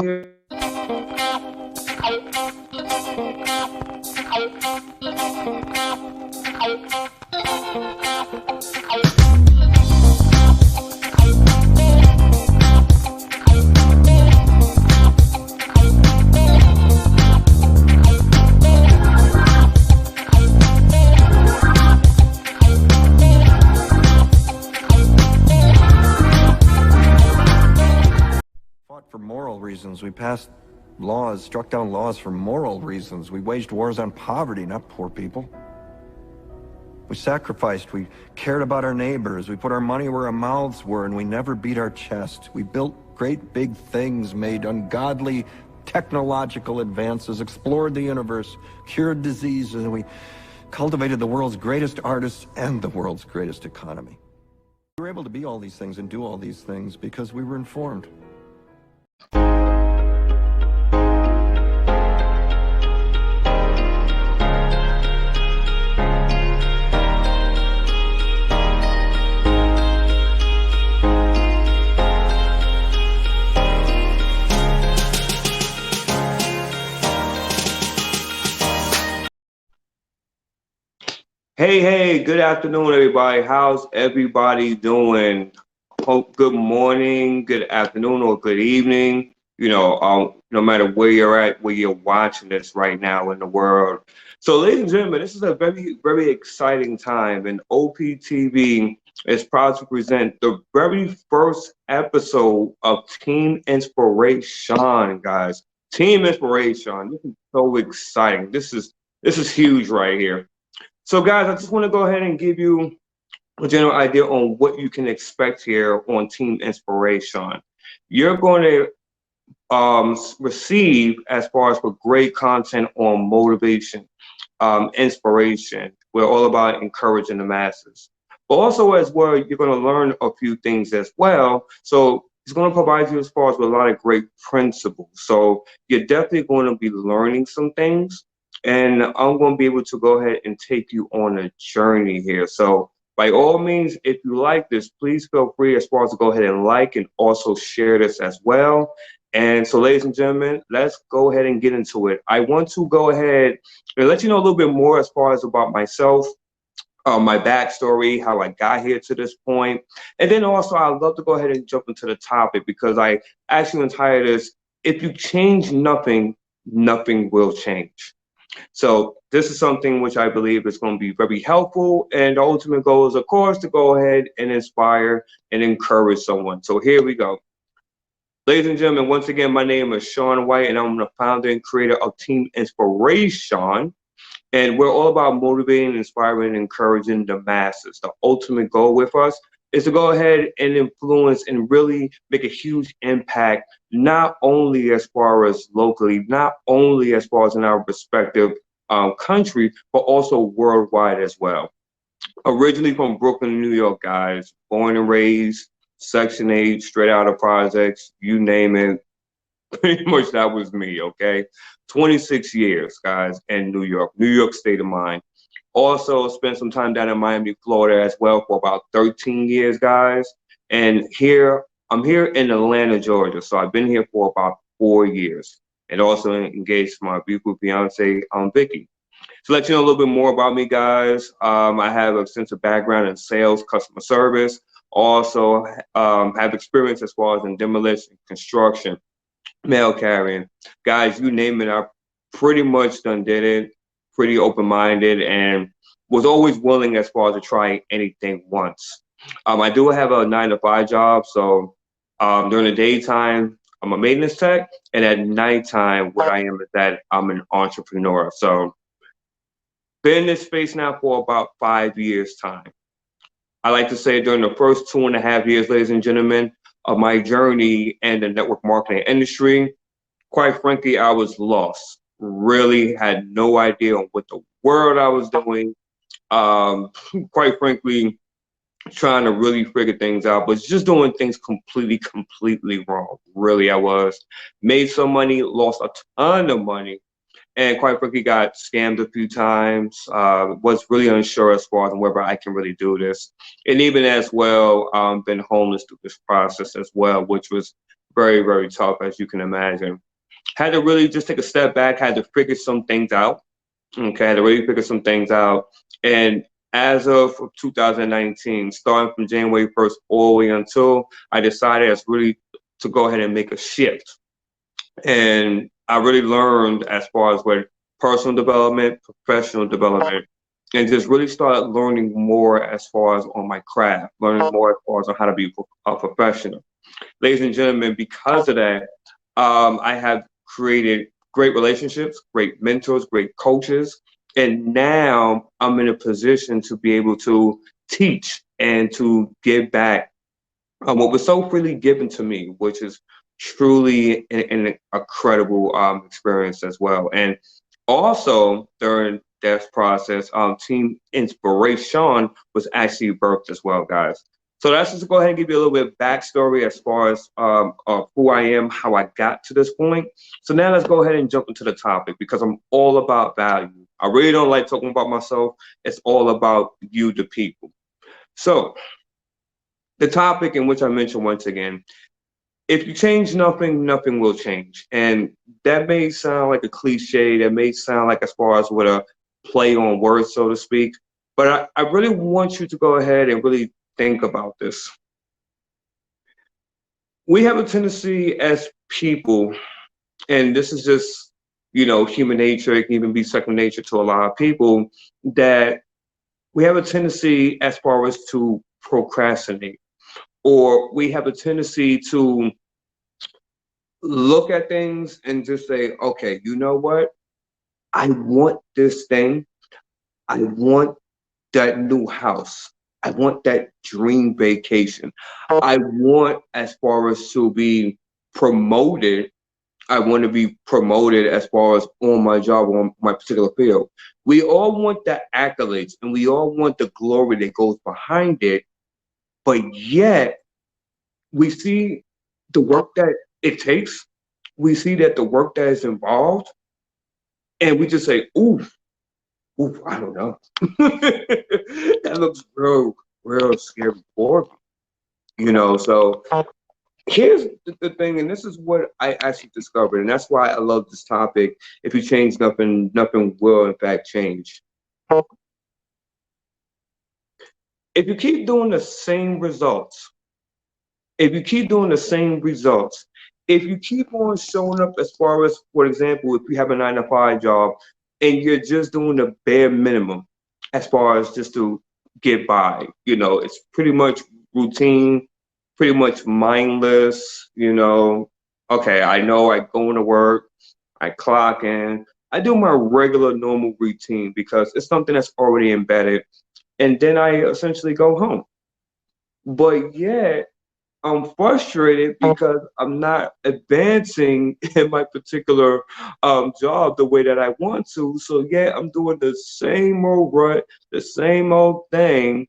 here. For moral reasons. We passed laws, struck down laws for moral reasons. We waged wars on poverty, not poor people. We sacrificed, we cared about our neighbors, we put our money where our mouths were, and we never beat our chest. We built great big things, made ungodly technological advances, explored the universe, cured diseases, and we cultivated the world's greatest artists and the world's greatest economy. We were able to be all these things and do all these things because we were informed. Hey, good afternoon, everybody. How's everybody doing? Hope good morning, good afternoon, or good evening. No matter where you're at, where you're watching this right now in the world. So, ladies and gentlemen, this is a very, very exciting time, and OPTV is proud to present the very first episode of Team Inspiration, guys. Team Inspiration. This is so exciting. This is huge right here. So, guys, I just want to go ahead and give you a general idea on what you can expect here on Team Inspiration. You're going to receive, as far as for great content on motivation, inspiration. We're all about encouraging the masses. But also, as well, you're going to learn a few things as well. So it's going to provide you, as far as, with a lot of great principles. So you're definitely going to be learning some things. And I'm going to be able to go ahead and take you on a journey here. So by all means, if you like this, please feel free, as far as, to go ahead and like and also share this as well. And so, ladies and gentlemen, let's go ahead and get into it. I want to go ahead and let you know a little bit more as far as about myself, my backstory, how I got here to this point. And then also, I'd love to go ahead and jump into the topic, because I actually entitled this, "If You Change Nothing, Nothing Will Change." So this is something which I believe is going to be very helpful. And the ultimate goal is, of course, to go ahead and inspire and encourage someone. So here we go. Ladies and gentlemen, once again, my name is Shawn White, and I'm the founder and creator of Team Inspiration. And we're all about motivating, inspiring, and encouraging the masses. The ultimate goal with us is to go ahead and influence and really make a huge impact, not only as far as locally, not only as far as in our respective country, but also worldwide as well. Originally from Brooklyn, New York, guys, born and raised, Section 8, straight out of projects, you name it. Pretty much that was me, okay? 26 years, guys, in New York State of mind. Also spent some time down in Miami, Florida as well for about 13 years, guys. And I'm here in Atlanta, Georgia. So I've been here for about 4 years, and also engaged my beautiful fiance, Vicky. To let you know a little bit more about me, guys, I have extensive background in sales, customer service. Also have experience as far as in demolition, construction, mail carrying. Guys, you name it, I pretty much done did it. Pretty open-minded, and was always willing as far as to try anything once. I do have a 9-to-5 job, so during the daytime, I'm a maintenance tech, and at nighttime, what I am is that I'm an entrepreneur. So been in this space now for about 5 years time. I like to say during the first 2.5 years, ladies and gentlemen, of my journey in the network marketing industry, quite frankly, I was lost. Really had no idea on what the world I was doing. Quite frankly, trying to really figure things out, but just doing things completely wrong. Really, I was. Made some money, lost a ton of money, and quite frankly, got scammed a few times. Was really unsure as far as whether I can really do this. And even as well, been homeless through this process as well, which was very, very tough, as you can imagine. Had to really just take a step back, had to figure some things out. Okay, had to really figure some things out. And as of 2019, starting from January 1st all the way until I decided as really to go ahead and make a shift. And I really learned as far as what personal development, professional development, and just really started learning more as far as on my craft, learning more as far as on how to be a professional. Ladies and gentlemen, because of that, I have created great relationships, great mentors, great coaches, and now I'm in a position to be able to teach and to give back what was so freely given to me, which is truly an incredible experience as well. And also during this process, Team Inspiration was actually birthed as well, guys. So that's just to go ahead and give you a little bit of backstory as far as who I am, how I got to this point. So now let's go ahead and jump into the topic because I'm all about value. I really don't like talking about myself. It's all about you, the people. So the topic in which I mentioned once again, if you change nothing, nothing will change. And that may sound like a cliche, that may sound like as far as with a play on words, so to speak. But I really want you to go ahead and really think about this. We have a tendency as people, and this is just, human nature, it can even be second nature to a lot of people, that we have a tendency as far as to procrastinate, or we have a tendency to look at things and just say, okay, you know what? I want this thing. I want that new house. I want that dream vacation. I want as far as to be promoted. I want to be promoted as far as on my job, on my particular field. We all want that accolades and we all want the glory that goes behind it. But yet we see the work that it takes. We see that the work that is involved, and we just say, ooh, ooh, I don't know. That looks real, real scary for me, So here's the thing, and this is what I actually discovered, and that's why I love this topic. If you change nothing, nothing will in fact change. If you keep doing the same results, if you keep doing the same results, if you keep on showing up as far as, for example, if you have a 9 to 5 job and you're just doing the bare minimum as far as just to get by, it's pretty much routine, pretty much mindless. Okay, I know I go into work, I clock in, I do my regular normal routine because it's something that's already embedded, and then I essentially go home. But yet, I'm frustrated because I'm not advancing in my particular job the way that I want to. So yeah, I'm doing the same old rut, the same old thing,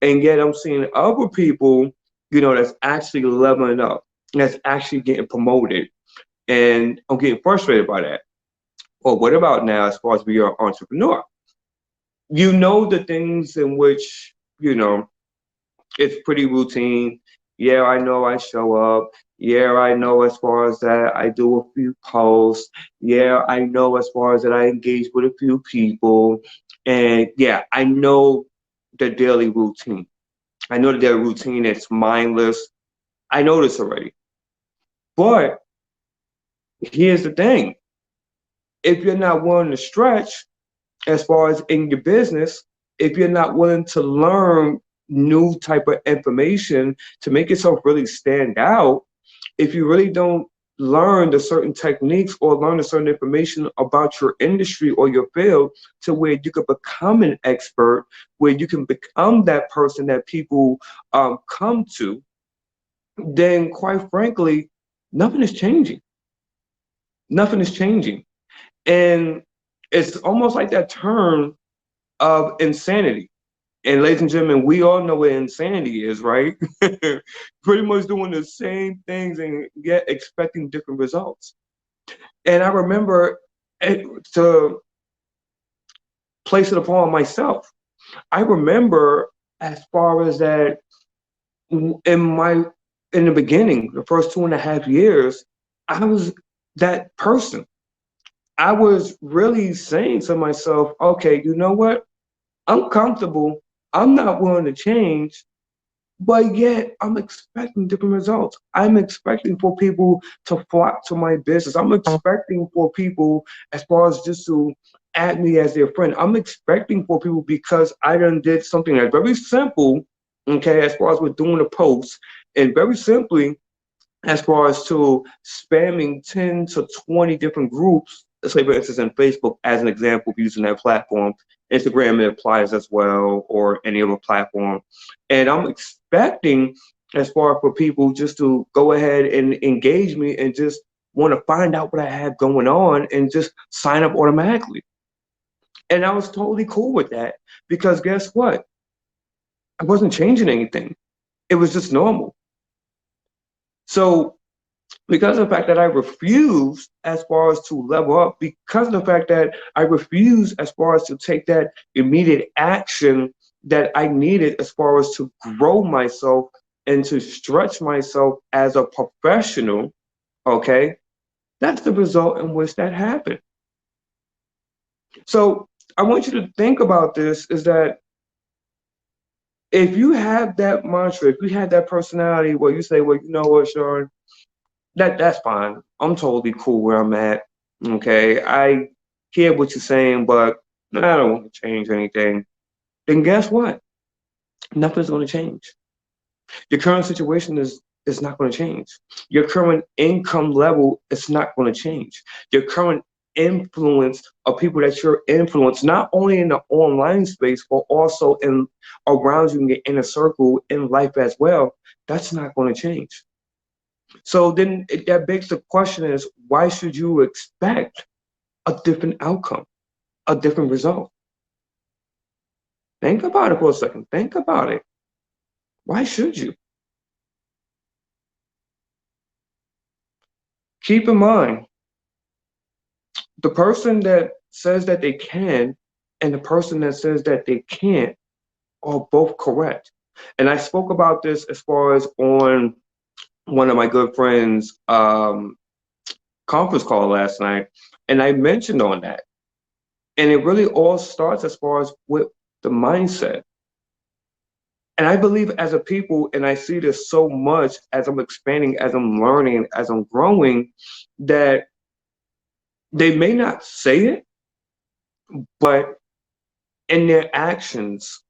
and yet I'm seeing other people, that's actually leveling up, that's actually getting promoted, and I'm getting frustrated by that. Well, what about now as far as being an entrepreneur? You know the things in which it's pretty routine. Yeah, I know I show up. Yeah, I know as far as that I do a few posts. Yeah, I know as far as that I engage with a few people. And yeah, I know the daily routine. I know the daily routine is mindless. I know this already. But here's the thing. If you're not willing to stretch as far as in your business, if you're not willing to learn new type of information to make yourself really stand out, if you really don't learn the certain techniques or learn a certain information about your industry or your field to where you can become an expert, where you can become that person that people come to, then quite frankly, nothing is changing. Nothing is changing. And it's almost like that term of insanity. And ladies and gentlemen, we all know what insanity is, right? Pretty much doing the same things and yet expecting different results. And I remember to place it upon myself. I remember as far as that in my in the beginning, the first 2.5 years, I was that person. I was really saying to myself, okay, you know what? I'm comfortable. I'm not willing to change, but yet I'm expecting different results. I'm expecting for people to flock to my business. I'm expecting for people as far as just to add me as their friend. I'm expecting for people because I done did something that's very simple, okay, as far as we're doing a post, and very simply as far as to spamming 10 to 20 different groups, let's say for instance in Facebook as an example of using that platform. Instagram it applies as well, or any other platform. And I'm expecting as far for people just to go ahead and engage me and just want to find out what I have going on and just sign up automatically. And I was totally cool with that because guess what? I wasn't changing anything. It was just normal. So because of the fact that I refuse as far as to level up, because of the fact that I refuse as far as to take that immediate action that I needed as far as to grow myself and to stretch myself as a professional, okay, that's the result in which that happened. So I want you to think about this is that if you have that mantra, if you have that personality where you say, well, you know what, Sean, that's fine. I'm totally cool where I'm at. Okay. I hear what you're saying, but I don't want to change anything. Then guess what? Nothing's going to change. Your current situation is not going to change. Your current income level is not going to change. Your current influence of people that you're influenced, not only in the online space, but also in around you in your inner circle in life as well, that's not going to change. So then that begs the question is, why should you expect a different outcome, a different result? Think about it for a second. Think about it. Why should you? Keep in mind, the person that says that they can and the person that says that they can't are both correct. And I spoke about this as far as on one of my good friends' conference call last night, and I mentioned on that. And it really all starts as far as with the mindset. And I believe as a people, and I see this so much as I'm expanding, as I'm learning, as I'm growing, that they may not say it, but in their actions,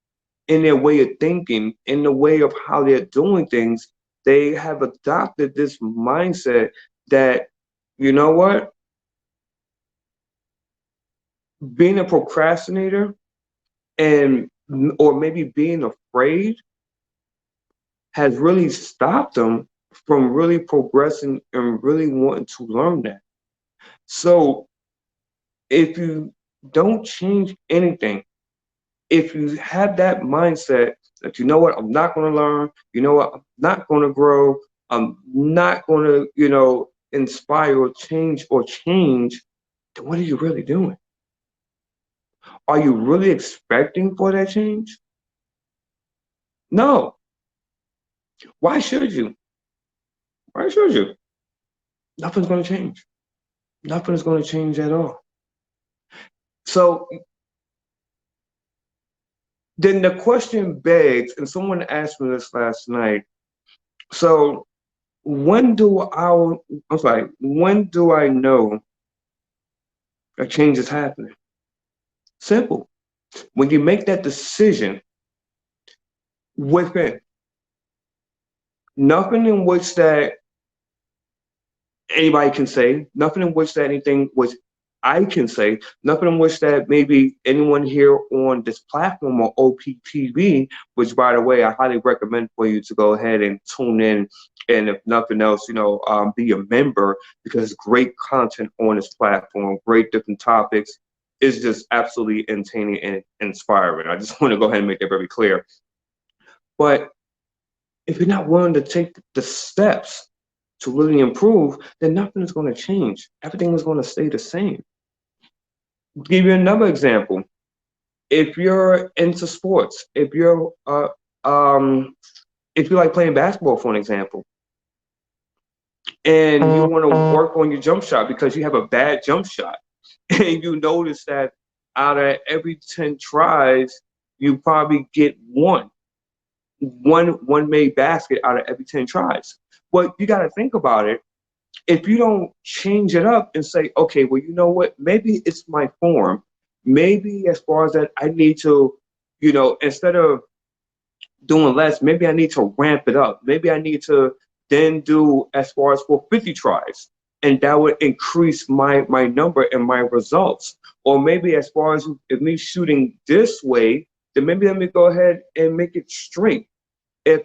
in their way of thinking, in the way of how they're doing things, they have adopted this mindset that, you know what, being a procrastinator and or maybe being afraid has really stopped them from really progressing and really wanting to learn that. So if you don't change anything, if you have that mindset that, you know what, I'm not going to learn, you know what, I'm not going to grow, I'm not going to, inspire or change, then what are you really doing? Are you really expecting for that change? No. Why should you? Why should you? Nothing's going to change. Nothing is going to change at all. So then the question begs, and someone asked me this last night. So when do I know a change is happening? Simple. When you make that decision within, nothing in which that anybody can say, nothing in which that anything which I can say, nothing in which that maybe anyone here on this platform or OPTV, which by the way, I highly recommend for you to go ahead and tune in. And if nothing else, be a member because it's great content on this platform, great different topics. It's just absolutely entertaining and inspiring. I just want to go ahead and make that very clear. But if you're not willing to take the steps to really improve, then nothing is going to change. Everything is going to stay the same. To give you another example, if you're into sports, if you like playing basketball, for an example, and you want to work on your jump shot because you have a bad jump shot, and you notice that out of every 10 tries, you probably get one made basket out of every 10 tries. But you got to think about it. If you don't change it up and say, okay, well, you know what? Maybe it's my form. Maybe as far as that, I need to, instead of doing less, maybe I need to ramp it up. Maybe I need to then do as far as for 50 tries. And that would increase my number and my results. Or maybe as far as if me shooting this way, then maybe let me go ahead and make it straight. If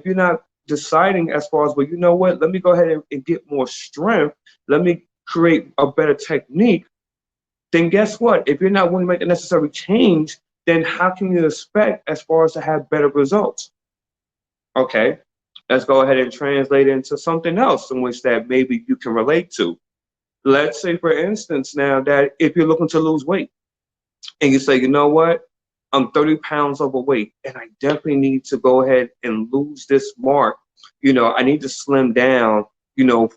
you're not deciding as far as, well, you know what, let me go ahead and get more strength, let me create a better technique, then guess what? If you're not willing to make the necessary change, then how can you expect as far as to have better results? Okay, let's go ahead and translate it into something else in which that maybe you can relate to. Let's say, for instance, now that if you're looking to lose weight and you say, you know what, I'm 30 pounds overweight and I definitely need to go ahead and lose this mark. I need to slim down,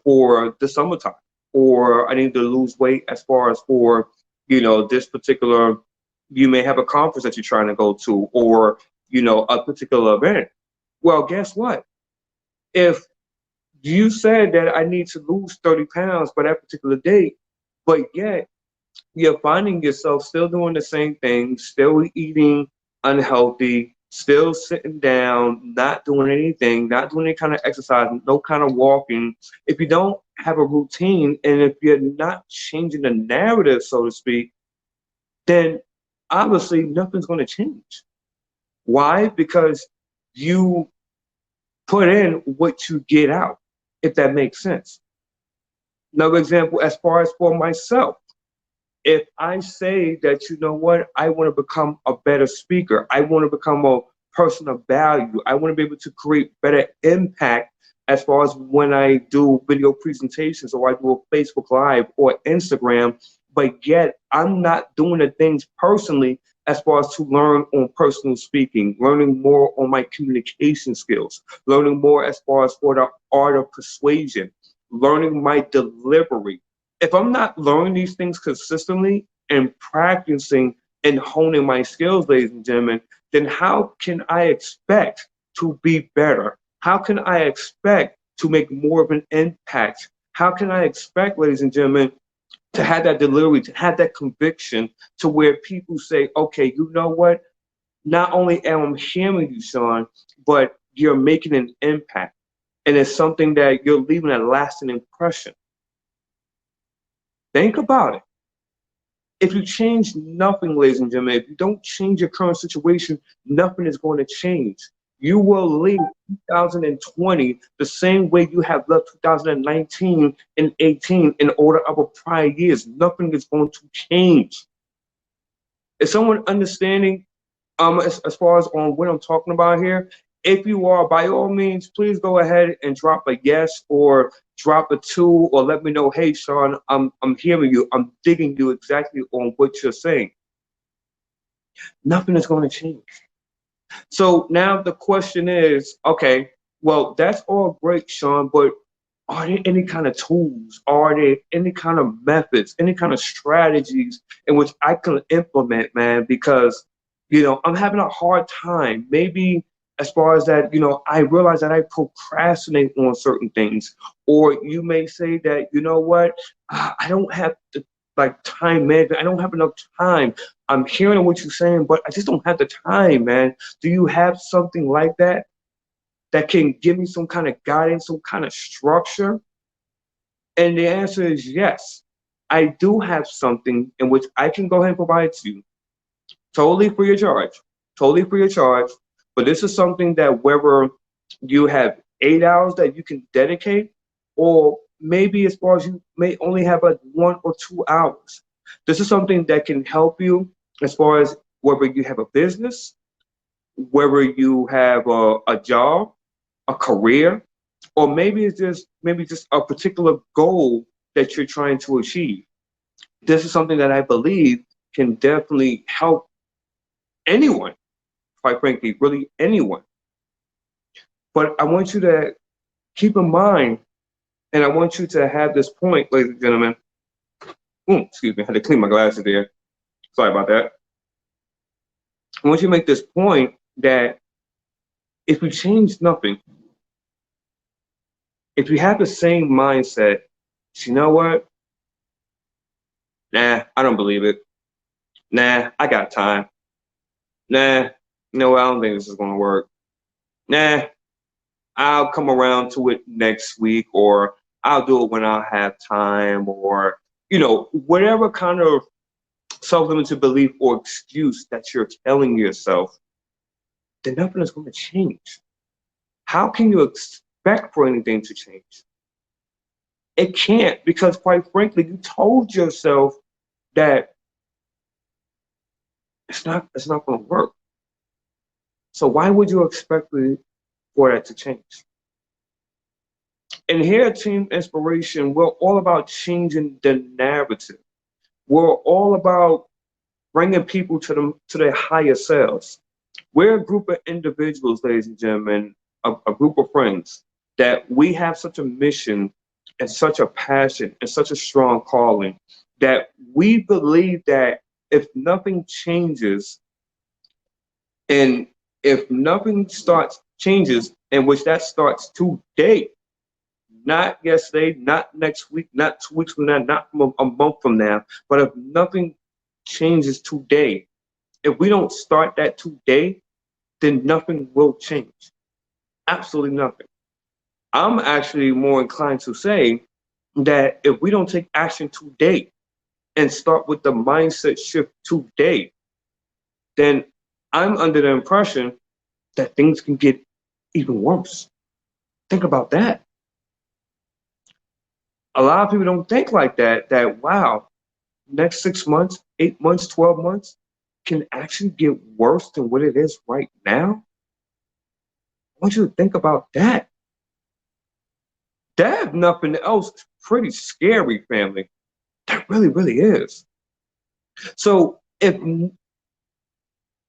for the summertime, or I need to lose weight as far as for, this particular, you may have a conference that you're trying to go to, or, a particular event. Well, guess what? If you said that I need to lose 30 pounds by that particular date, but yet you're finding yourself still doing the same thing, still eating unhealthy, still sitting down, not doing anything, not doing any kind of exercise, no kind of walking. If you don't have a routine and if you're not changing the narrative, so to speak, then obviously nothing's going to change. Why? Because you put in what you get out, if that makes sense. Another example, as far as for myself, if I say that, you know what, I want to become a better speaker, I want to become a person of value, I want to be able to create better impact as far as when I do video presentations or I do a Facebook Live or Instagram, but yet I'm not doing the things personally as far as to learn on personal speaking, learning more on my communication skills, learning more as far as for the art of persuasion, learning my delivery. If I'm not learning these things consistently and practicing and honing my skills, ladies and gentlemen, then how can I expect to be better? How can I expect to make more of an impact? How can I expect, ladies and gentlemen, to have that delivery, to have that conviction to where people say, okay, you know what? Not only am I hearing you, Sean, but you're making an impact. And it's something that you're leaving a lasting impression. Think about it. If you change nothing, ladies and gentlemen, if you don't change your current situation, nothing is going to change. You will leave 2020 the same way you have left 2019 and 18 in order of prior years. Nothing is going to change. Is someone understanding as far as on what I'm talking about here? If you are, by all means, please go ahead and drop a yes or drop a 2 or let me know, hey, Sean, I'm hearing you. I'm digging you exactly on what you're saying. Nothing is going to change. So now the question is, okay, well, that's all great, Sean, but are there any kind of tools? Are there any kind of methods, any kind of strategies in which I can implement, man? Because, I'm having a hard time. Maybe as far as that, I realize that I procrastinate on certain things. Or you may say that, you know what, I don't have the time management. I don't have enough time. I'm hearing what you're saying, but I just don't have the time, man. Do you have something like that can give me some kind of guidance, some kind of structure? And the answer is yes. I do have something in which I can go ahead and provide to you. Totally free of charge. Totally free of charge. But this is something that whether you have 8 hours that you can dedicate, or maybe as far as you may only have 1 or 2 hours. This is something that can help you as far as whether you have a business, whether you have a job, a career, or maybe it's just a particular goal that you're trying to achieve. This is something that I believe can definitely help anyone, quite frankly, really anyone. But I want you to keep in mind And I want you to have this point, ladies and gentlemen. Excuse me, I had to clean my glasses there. Sorry about that. I want you to make this point that if we change nothing, if we have the same mindset, you know what? Nah, I don't believe it. Nah, I got time. Nah, you know what? I don't think this is going to work. Nah, I'll come around to it next week, or I'll do it when I have time, or, whatever kind of self-limited belief or excuse that you're telling yourself, then nothing is going to change. How can you expect for anything to change? It can't, because quite frankly, you told yourself that it's not going to work. So why would you expect for that to change? And here at Team Inspiration, we're all about changing the narrative. We're all about bringing people to their higher selves. We're a group of individuals, ladies and gentlemen, a group of friends that we have such a mission and such a passion and such a strong calling that we believe that if nothing changes and if nothing changes, in which that starts today, not yesterday, not next week, not 2 weeks from now, not a month from now, but if nothing changes today, if we don't start that today, then nothing will change. Absolutely nothing. I'm actually more inclined to say that if we don't take action today and start with the mindset shift today, then I'm under the impression that things can get even worse. Think about that. A lot of people don't think like that, wow, next 6 months, 8 months, 12 months can actually get worse than what it is right now. I want you to think about that. That, if nothing else, is pretty scary, family. That really, really is. So if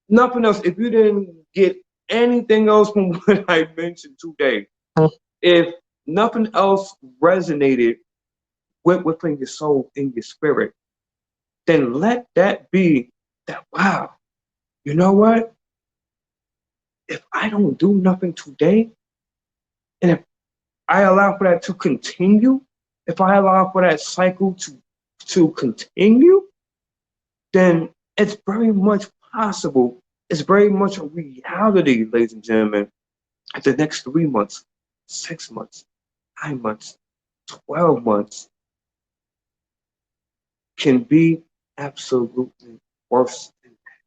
nothing else, if you didn't get anything else from what I mentioned today, if nothing else resonated within your soul, in your spirit, then let that be that, wow, you know what? If I don't do nothing today, and if I allow for that to continue, if I allow for that cycle to continue, then it's very much possible. It's very much a reality, ladies and gentlemen. At the next 3 months, 6 months, 9 months, 12 months can be absolutely worse than that.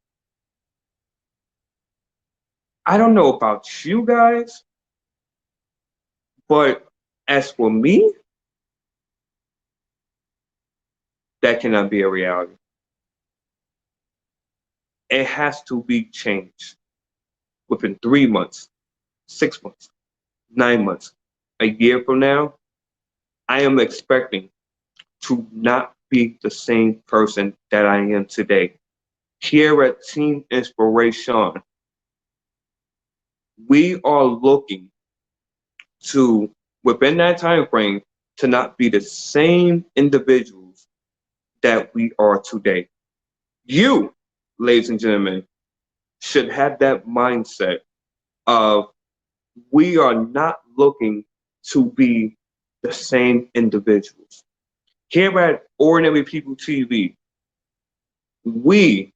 I don't know about you guys, but as for me, that cannot be a reality. It has to be changed within 3 months, 6 months, 9 months, a year from now. I am expecting to not be the same person that I am today. Here at Team Inspiration, we are looking to, within that time frame, to not be the same individuals that we are today. You, ladies and gentlemen, should have that mindset of we are not looking to be the same individuals. Here at Ordinary People TV, we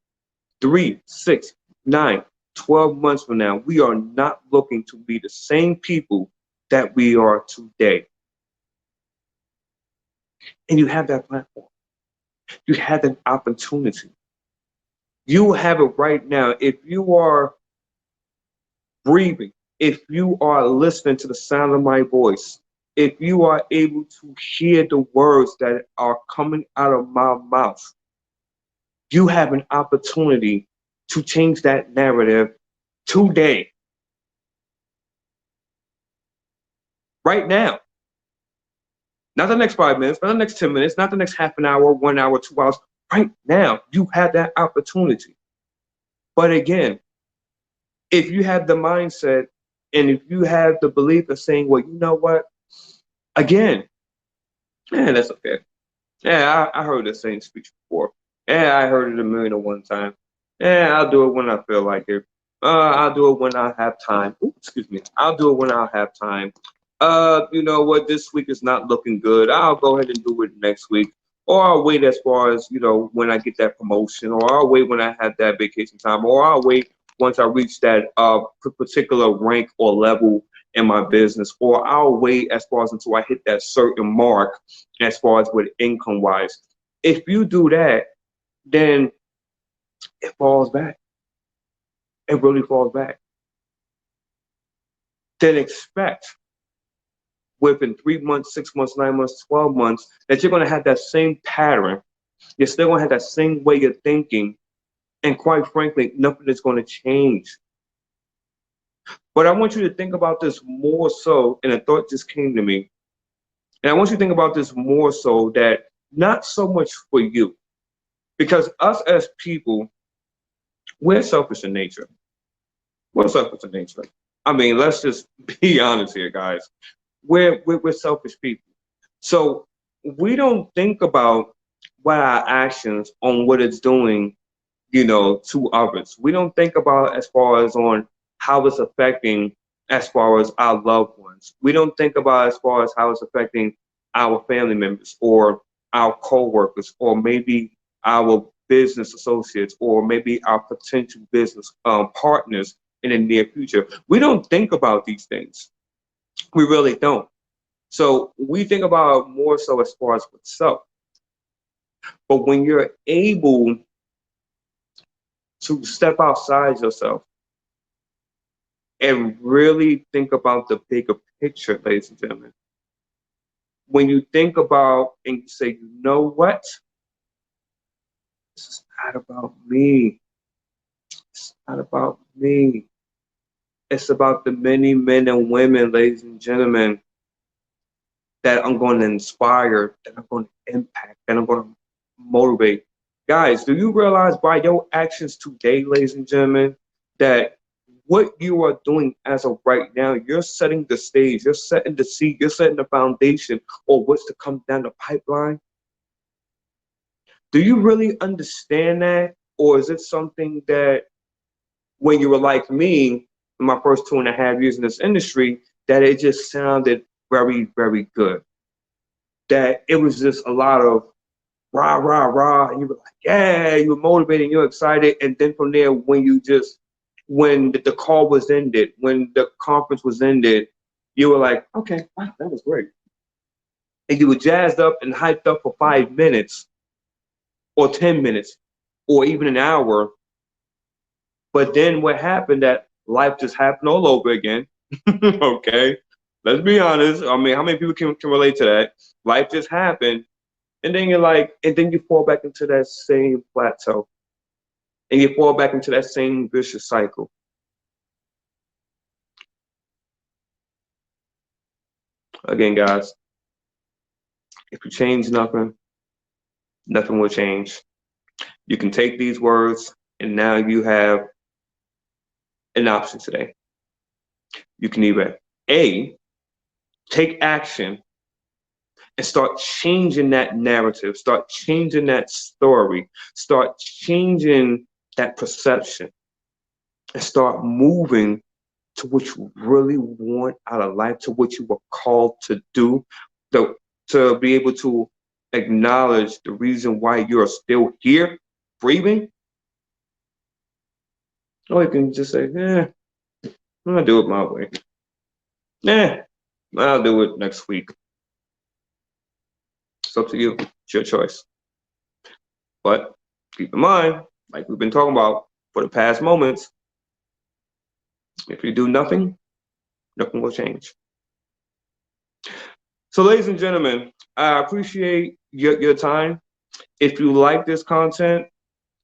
3, 6, 9, 12 months from now, we are not looking to be the same people that we are today. And you have that platform. You have that opportunity. You have it right now. If you are breathing, if you are listening to the sound of my voice, if you are able to hear the words that are coming out of my mouth, you have an opportunity to change that narrative today, right now. Not the next 5 minutes, not the next 10 minutes, not the next half an hour, 1 hour, 2 hours. Right now, you have that opportunity. But again, if you have the mindset and if you have the belief of saying, well, you know what? Again, Yeah, that's okay. Yeah, I heard the same speech before. Yeah, I heard it a million and one time. Yeah, I'll do it when I feel like it. I'll do it when I have time. Ooh, excuse me. I'll do it when I have time. You know what? This week is not looking good. I'll go ahead and do it next week. Or I'll wait as far as, when I get that promotion, or I'll wait when I have that vacation time, or I'll wait once I reach that particular rank or level in my business, or I'll wait as far as until I hit that certain mark as far as with income wise. If you do that, then it falls back. It really falls back. Then expect within 3 months, 6 months, 9 months, 12 months that you're going to have that same pattern. You're still going to have that same way of thinking. And quite frankly, nothing is going to change. But I want you to think about this more so, and a thought just came to me. And I want you to think about this more so that not so much for you, because us as people, we're selfish in nature. We're selfish in nature. I mean, let's just be honest here, guys. We're selfish people. So we don't think about what our actions on what it's doing, to others. We don't think about as far as on how it's affecting as far as our loved ones. We don't think about as far as how it's affecting our family members or our co-workers or maybe our business associates or maybe our potential business partners in the near future. We don't think about these things. We really don't. So we think about more so as far as with self. But when you're able to step outside yourself and really think about the bigger picture, ladies and gentlemen, when you think about and you say, you know what? This is not about me. It's not about me. It's about the many men and women, ladies and gentlemen, that I'm going to inspire, that I'm going to impact, that I'm going to motivate. Guys, do you realize by your actions today, ladies and gentlemen, that what you are doing as of right now, you're setting the stage, you're setting the seed, you're setting the foundation or what's to come down the pipeline? Do you really understand that? Or is it something that when you were like me in my first 2.5 years in this industry, that it just sounded very, very good? That it was just a lot of rah, rah, rah. And you were like, yeah, you were motivated, you're excited. And then from there, when the call was ended, when the conference was ended, you were like, okay, wow, that was great. And you were jazzed up and hyped up for 5 minutes or 10 minutes or even an hour. But then what happened that life just happened all over again. Okay. Let's be honest. I mean, how many people can relate to that? Life just happened. And then you're like, and then you fall back into that same plateau. And you fall back into that same vicious cycle. Again, guys, if you change nothing, nothing will change. You can take these words, and now you have an option today. You can either A, take action and start changing that narrative, start changing that story, start changing that perception, and start moving to what you really want out of life, to what you were called to do, to be able to acknowledge the reason why you're still here, breathing. Or you can just say, I'm gonna do it my way. I'll do it next week. It's up to you. It's your choice. But keep in mind, like we've been talking about for the past moments, if you do nothing, nothing will change. So, ladies and gentlemen, I appreciate your time. If you like this content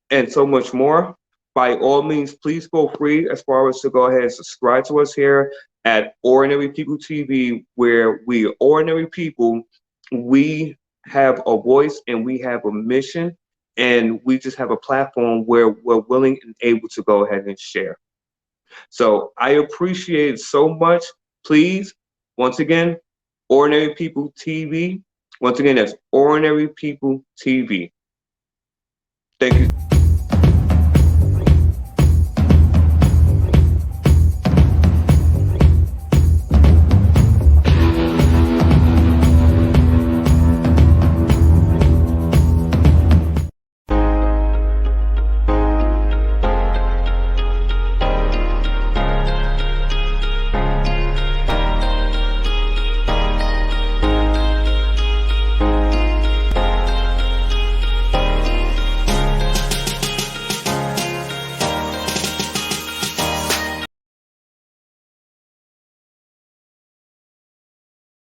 and so much more, by all means, please feel free as far as to go ahead and subscribe to us here at Ordinary People TV, where we ordinary people, we have a voice and we have a mission, and we just have a platform where we're willing and able to go ahead and share. So I appreciate it so much. Please, once again, Ordinary People TV, Once again, that's Ordinary People TV. Thank you.